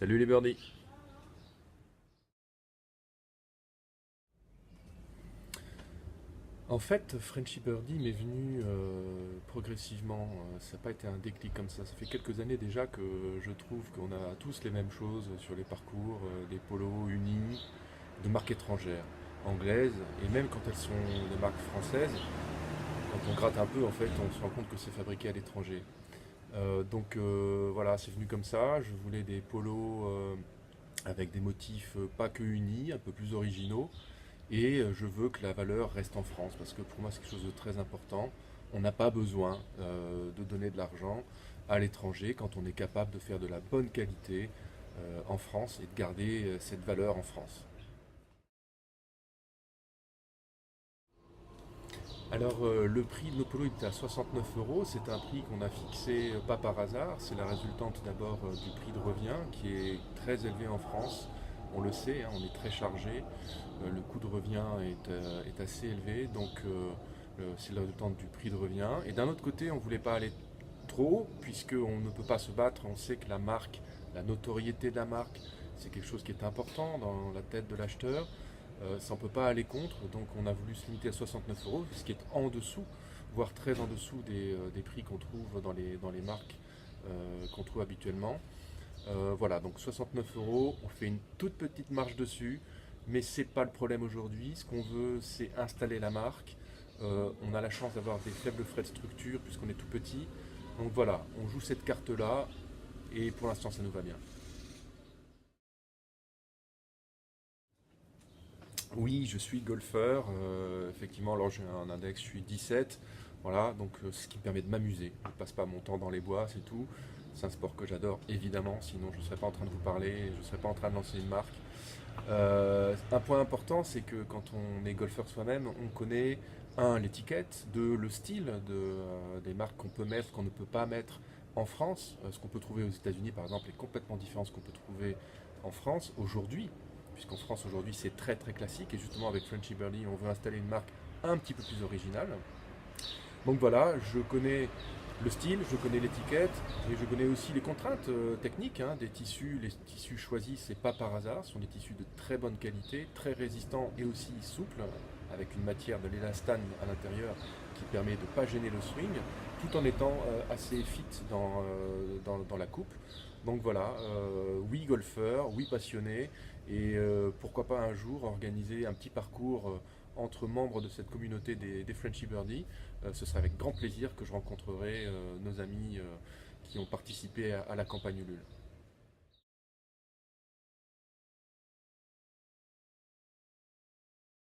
Salut les birdies. En fait, Frenchy Birdie m'est venu progressivement. Ça n'a pas été un déclic comme ça. Ça fait quelques années déjà que je trouve qu'on a tous les mêmes choses sur les parcours, des polos unis, de marques étrangères, anglaises, et même quand elles sont des marques françaises, quand on gratte un peu, en fait, on se rend compte que c'est fabriqué à l'étranger. Voilà, c'est venu comme ça. Je voulais des polos avec des motifs pas que unis, un peu plus originaux. Et je veux que la valeur reste en France, parce que pour moi c'est quelque chose de très important. On n'a pas besoin de donner de l'argent à l'étranger quand on est capable de faire de la bonne qualité en France et de garder cette valeur en France. Alors le prix de nos polos était à 69 euros, c'est un prix qu'on a fixé pas par hasard, c'est la résultante d'abord du prix de revient qui est très élevé en France. On le sait, hein, on est très chargé, le coût de revient est assez élevé, c'est la résultante du prix de revient. Et d'un autre côté, on ne voulait pas aller trop, puisqu'on ne peut pas se battre, on sait que la marque, la notoriété de la marque, c'est quelque chose qui est important dans la tête de l'acheteur. Ça, on ne peut pas aller contre, donc on a voulu se limiter à 69 euros, ce qui est en dessous, voire très en dessous des prix qu'on trouve dans les marques qu'on trouve habituellement. Voilà, donc 69 euros, on fait une toute petite marge dessus, mais c'est pas le problème aujourd'hui. Ce qu'on veut, c'est installer la marque. On a la chance d'avoir des faibles frais de structure puisqu'on est tout petit. Donc voilà, on joue cette carte-là et pour l'instant, ça nous va bien. Oui, je suis golfeur. Effectivement, alors j'ai un index, je suis 17. Voilà, donc ce qui me permet de m'amuser. Je ne passe pas mon temps dans les bois, c'est tout. C'est un sport que j'adore, évidemment, sinon je ne serais pas en train de vous parler, je ne serais pas en train de lancer une marque. Un point important, c'est que quand on est golfeur soi-même, on connaît, un, l'étiquette, deux, le style des marques qu'on peut mettre, qu'on ne peut pas mettre en France. Ce qu'on peut trouver aux États-Unis, par exemple, est complètement différent de ce qu'on peut trouver en France aujourd'hui, puisqu'en France aujourd'hui c'est très très classique, et justement avec Frenchy Birdie, on veut installer une marque un petit peu plus originale. Donc voilà, je connais le style, je connais l'étiquette et je connais aussi les contraintes techniques hein, des tissus. Les tissus choisis, c'est pas par hasard, ce sont des tissus de très bonne qualité, très résistants et aussi souples, avec une matière de l'élastane à l'intérieur qui permet de ne pas gêner le swing, tout en étant assez fit dans la coupe. Donc voilà, oui golfeur, oui passionné, et pourquoi pas un jour organiser un petit parcours entre membres de cette communauté des Frenchy Birdies. Ce sera avec grand plaisir que je rencontrerai nos amis qui ont participé à la campagne Ulule.